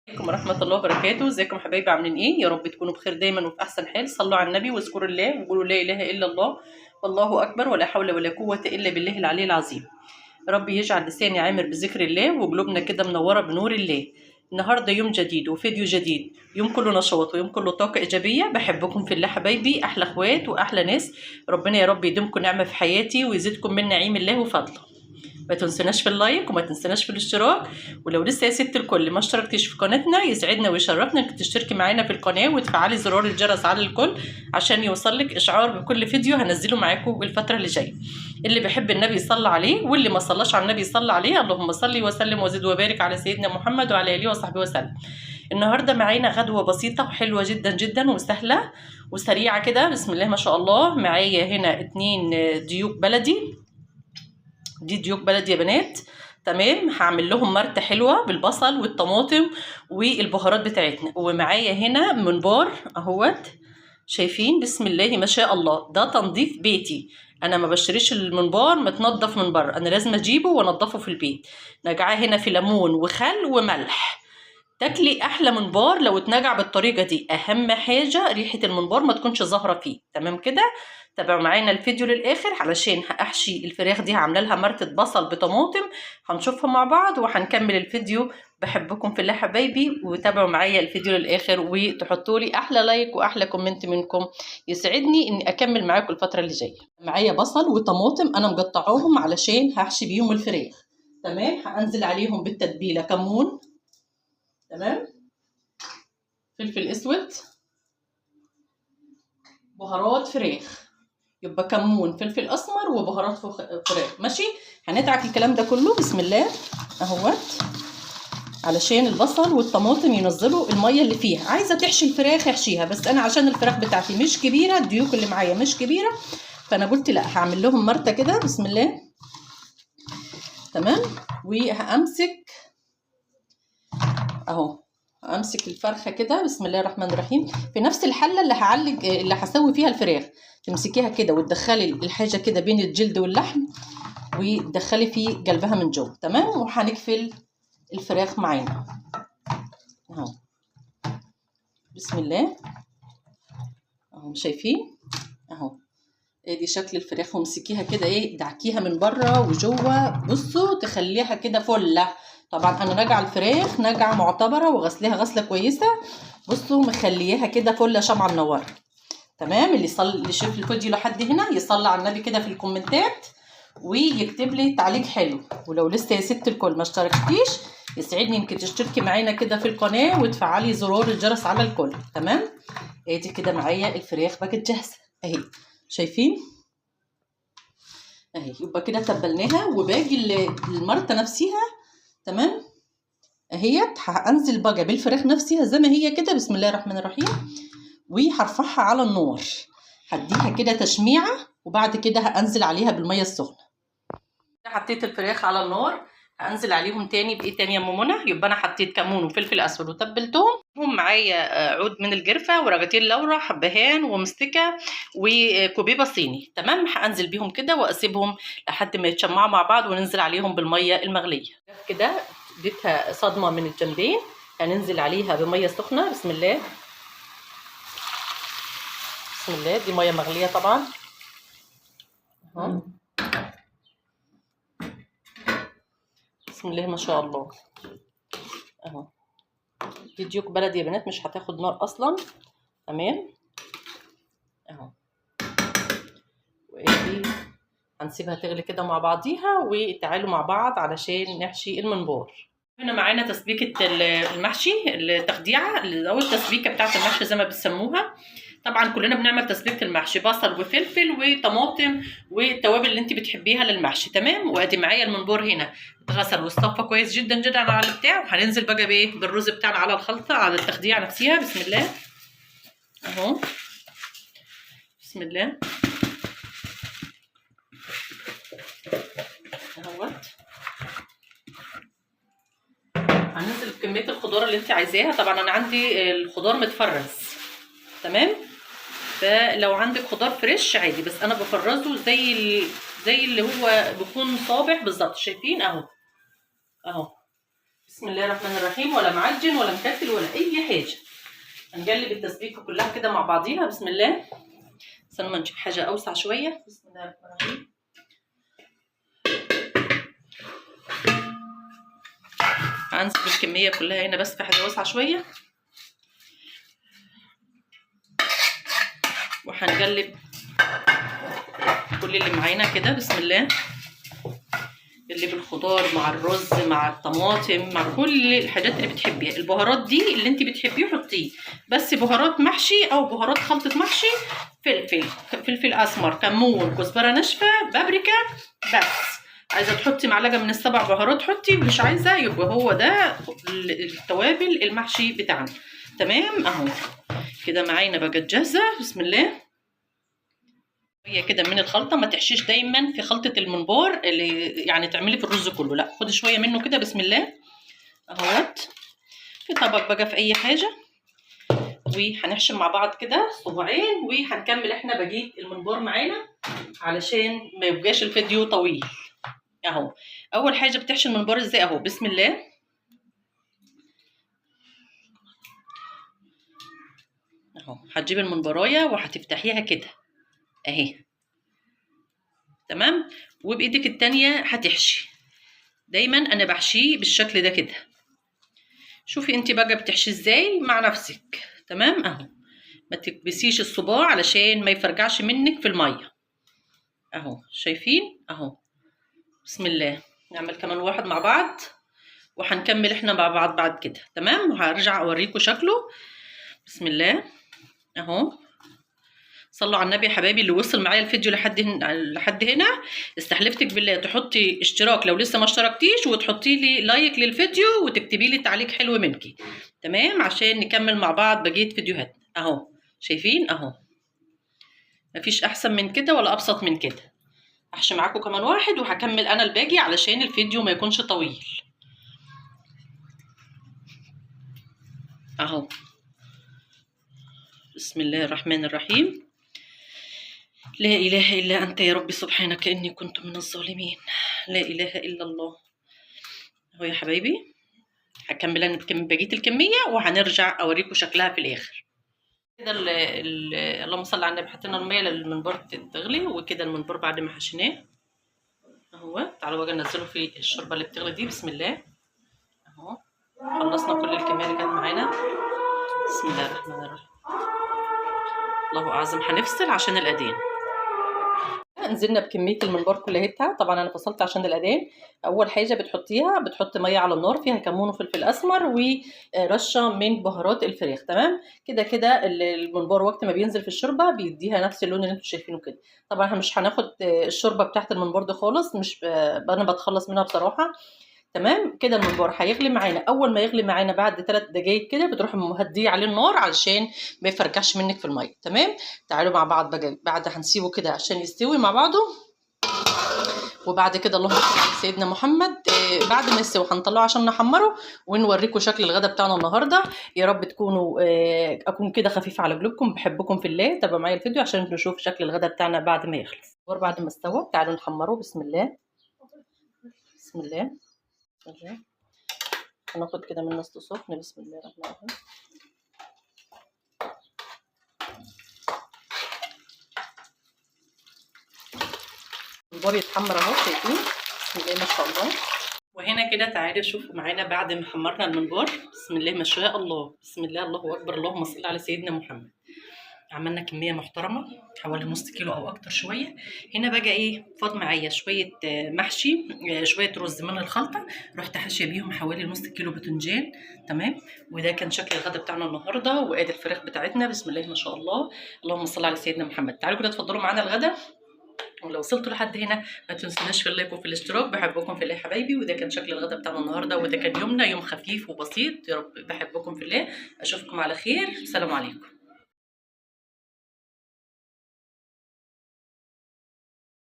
عليكم ورحمة الله وبركاته. ازيكم حبايبي؟ عاملين ايه؟ يا رب تكونوا بخير دايما وفي احسن حال. صلوا على النبي واذكروا الله وقولوا لا اله الا الله والله اكبر ولا حول ولا قوة الا بالله العلي العظيم. ربي يجعل لساني عامر بذكر الله وقلوبنا كده منورة بنور الله. النهارده يوم جديد وفيديو جديد، يوم كله نشاط ويوم كله طاقة إيجابية. بحبكم في الله حبايبي، أحلى أخوات وأحلى ناس. ربنا يا رب يديمكم نعمة في حياتي ويزيدكم من نعيم الله وفضله. ما تنسوناش في اللايك وما تنسوناش في الاشتراك، ولو لسه يا ست الكل ما اشتركتيش في قناتنا يسعدنا ويشرفنا انك تشتركي معانا في القناه وتفعلي زرار الجرس على الكل عشان يوصلك اشعار بكل فيديو هنزله معاكم الفتره اللي جايه. اللي بيحب النبي يصلي عليه واللي ما صلاش على النبي يصلي عليه. اللهم صل وسلم وزد وبارك على سيدنا محمد وعلى اله وصحبه وسلم. النهارده معانا غدوه بسيطه وحلوه جدا جدا وسهله وسريعه كده، بسم الله ما شاء الله. معايا هنا 2 ديوك بلدي، دي ديوك بلدي يا بنات. تمام، هعمل لهم مرتة حلوة بالبصل والطماطم والبهارات بتاعتنا. ومعايا هنا منبار اهوت، شايفين؟ بسم الله ما شاء الله، ده تنظيف بيتي. انا ما بشتريش المنبار متنضف من بره، انا لازم اجيبه وانضفه في البيت. نجعاه هنا في ليمون وخل وملح. تاكلي احلى منبار لو اتنجع بالطريقه دي. اهم حاجه ريحه المنبار ما تكونش ظاهره فيه. تمام كده؟ تابعوا معانا الفيديو للاخر علشان هاحشي الفراخ دي، هعمل لها مرتة بصل بطماطم، هنشوفها مع بعض وهنكمل الفيديو. بحبكم في الله حبايبي، وتابعوا معايا الفيديو للاخر وتحطوا لي احلى لايك واحلى كومنت منكم، يسعدني اني اكمل معاكم الفتره اللي جايه. معايا بصل وطماطم انا مقطعاهم علشان هحشي بيهم الفراخ. تمام، هانزل عليهم بالتتبيله: كمون، تمام، فلفل اسود، بهارات فراخ، يبقى كمون فلفل اسمر وبهارات فراخ. ماشي، هندعك الكلام ده كله بسم الله اهوت علشان البصل والطماطم ينزلوا الميه اللي فيها. عايزه تحشي الفراخ احشيها، بس انا عشان الفراخ بتاعتي مش كبيره، الديوك اللي معايا مش كبيره، فانا قلت لا، هعمل لهم مرته كده بسم الله. تمام، وهامسك اهو، امسك الفرخه كده بسم الله الرحمن الرحيم في نفس الحله اللي هعلق اللي هسوي فيها الفراخ. تمسكيها كده وتدخلي الحاجه كده بين الجلد واللحم وتدخلي في قلبها من جوه. تمام، وهنقفل الفراخ معانا اهو بسم الله اهو، شايفين اهو؟ ادي شكل الفراخ. وامسكيها كده ايه، دعكيها من بره وجوه، بصوا تخليها كده فله. طبعا انا نجع الفراخ نجعه معتبره وغسلها غسله كويسه. بصوا مخليها كده فله شمعه منوره. تمام، اللي شاف الفيديو لحد هنا يصلي على النبي كده في الكومنتات ويكتب لي تعليق حلو. ولو لسه يا ست الكل ما اشتركتيش يسعدني انك تشتركي معانا كده في القناه وتفعلي زرار الجرس على الكل. تمام، ادي كده معايا الفراخ بقت جاهزه اهي، شايفين اهي؟ يبقى كده تبلناها وباقي المرته نفسها. تمام اهيت، هنزل بقى بالفراخ نفسها زي ما هي كده بسم الله الرحمن الرحيم، وهرفعها على النار، هديها كده تشميعه، وبعد كده هنزل عليها بالميه السخنه. حطيت الفراخ على النار، هنزل عليهم تاني بايه تاني يا ام منى؟ يبقى انا حطيت كمون وفلفل اسود وتبلتهم. معايا عود من الجرفه ورغتين لورا، حبهان ومستكه وكوبيبه صيني. تمام، هنزل بيهم كده واسيبهم لحد ما يتشمعوا مع بعض وننزل عليهم بالميه المغليه. كده اديتها صدمه من الجنبين، هننزل عليها بميه سخنه بسم الله. بسم الله، دي ميه مغليه طبعا اهو، بسم الله ما شاء الله اهو. دي ديوك بلدي يا بنات، مش هتاخد نار اصلا. تمام اهو، وايه، هنسيبها تغلي كده مع بعضيها وتعالوا مع بعض علشان نحشي المنبار. هنا معانا تسبيكه المحشي، التخديعه او التسبيكه بتاعه المحشي زي ما بتسموها. طبعا كلنا بنعمل تسبيكه المحشي بصل وفلفل وطماطم والتوابل اللي انت بتحبيها للمحشي. تمام، وادي معايا المنبار هنا اتغسل واصطفى كويس جدا جدا على البتاع. وهننزل بقى بايه، بالرز بتاعنا على الخلطه، على التخديعه نفسها بسم الله اهو، بسم الله اهوت. هننزل بكميه الخضار اللي انت عايزاها. طبعا انا عندي الخضار متفرز، تمام، فلو عندك خضار فريش عادي، بس انا بفرزه زي اللي هو بيكون صابح بالظبط. شايفين اهو اهو بسم الله الرحمن الرحيم. ولا معجن ولا مكتل ولا اي حاجه. هنقلب التسبيكه كلها كده مع بعضيها. بسم الله. استنى ما نجيب حاجه اوسع شويه. بسم الله الرحمن الرحيم. هنسيب الكميه كلها هنا بس في حاجه واسعه شويه، وهنقلب كل اللي معانا كده. بسم الله. قلب الخضار مع الرز مع الطماطم مع كل الحاجات اللي بتحبيها. البهارات دي اللي انت بتحبيه حطيه، بس بهارات محشي او بهارات خلطه محشي. فلفل اسمر، كمون، كزبره ناشفه، بابريكا. بس عايزه تحطي معلقه من ال7 بهارات حطي، مش عايزه يبقى هو ده التوابل المحشي بتاعنا. تمام اهو كده معانا بقت جاهزه. بسم الله. هي كده من الخلطه، ما تحشيش دايما في خلطه الممبار اللي يعني تعملي في الرز كله، لا خدي شويه منه كده. بسم الله اهوت في طبق بقى في اي حاجه، وهنحشم مع بعض كده صباعين، وهنكمل احنا بقيه الممبار معانا علشان ما يبقاش الفيديو طويل. اهو اول حاجه بتحشي الممبار ازاي اهو. بسم الله اهو. هتجيبي الممبرايه وهتفتحيها كده اهي، تمام، وبايدك التانية هتحشي. دايما انا بحشيه بالشكل ده كده. شوفي انت بقى بتحشي ازاي مع نفسك. تمام اهو. ما تكبسيش الصباع علشان ما يفرجعش منك في الميه اهو. شايفين اهو. بسم الله. نعمل كمان واحد مع بعض، وهنكمل احنا مع بعض بعد كده. تمام، وهرجع اوريكم شكله. بسم الله اهو. صلوا على النبي يا حبايبي. اللي وصل معايا الفيديو لحد هنا استحلفتك بالله تحطي اشتراك لو لسه ما اشتركتيش، وتحطي لي لايك للفيديو، وتكتبي لي تعليق حلو منكي. تمام، عشان نكمل مع بعض بقيه فيديوهاتنا اهو. شايفين اهو. مفيش احسن من كده ولا ابسط من كده. هحشي معاكم كمان واحد وهكمل انا الباقي علشان الفيديو ما يكونش طويل اهو. بسم الله الرحمن الرحيم. لا إله إلا أنت يا رب سبحانك إني كنت من الظالمين. لا إله إلا الله. أهو يا حبايبي. هكمل أنا بقية الكمية وهنرجع أوريكم شكلها في الآخر. كده اللهم صل على النبي. حطينا المية للمنبار تغلي، وكده المنبار بعد ما حشيناه أهو. تعالوا بقى ننزله في الشوربة اللي بتغلي دي. بسم الله أهو. خلصنا كل الكمية اللي كانت معانا. بسم الله الرحمن الرحيم. الله أعظم. هنفصل عشان الأذان. نزلنا بكميه الممبار كلها. طبعا انا فصلت عشان الاذان. اول حاجه بتحط ميه على النار فيها كمون وفلفل اسمر ورشه من بهارات الفراخ. تمام كده الممبار وقت ما بينزل في الشوربه بيديها نفس اللون اللي انتم شايفينه كده. طبعا احنا مش هناخد الشوربه بتاعت الممبار دي خالص، مش انا بتخلص منها بصراحه. تمام كده الممبار هيغلي معانا. اول ما يغلي معانا بعد 3 دقايق كده بتروح مهديه عليه النار علشان ما يفركعش منك في الميه. تمام. تعالوا مع بعض بقى بعد هنسيبه كده عشان يستوي مع بعضه. وبعد كده اللهم صل على سيدنا محمد. بعد ما يستوي هنطلعه عشان نحمره ونوريكم شكل الغدا بتاعنا النهارده. يا رب تكونوا اكون كده خفيفه على قلوبكم. بحبكم في الله. تابعوا معايا الفيديو عشان نشوف شكل الغدا بتاعنا بعد ما يخلص. بعد ما استوى تعالوا نحمره. بسم الله. بسم الله. هناخد كده من نص سخن. بسم الله الرحمن الرحيم. الممبار يتحمر اهو. شايفين؟ بسم الله ما شاء الله. وهنا كده تعالوا شوفوا معانا بعد ما حمرنا الممبار. بسم الله ما شاء الله. بسم الله الله اكبر. اللهم صل على سيدنا محمد. عملنا كميه محترمه حوالي نص كيلو او اكتر شويه. هنا بقى ايه فاض معايا شويه محشي، شويه رز من الخلطه، رحت حاشيه بيهم حوالي نص كيلو باذنجان. تمام. وده كان شكل الغدا بتاعنا النهارده. وادي الفراخ بتاعتنا. بسم الله ما شاء الله. اللهم صل على سيدنا محمد. تعالوا كده اتفضلوا معانا الغدا. ولو وصلتوا لحد هنا ما تنسوناش في اللايك وفي الاشتراك. بحبكم في الله يا حبايبي. وده كان شكل الغدا بتاعنا النهارده، وده كان يومنا يوم خفيف وبسيط. يا رب بحبكم في الله. اشوفكم على خير. السلام عليكم.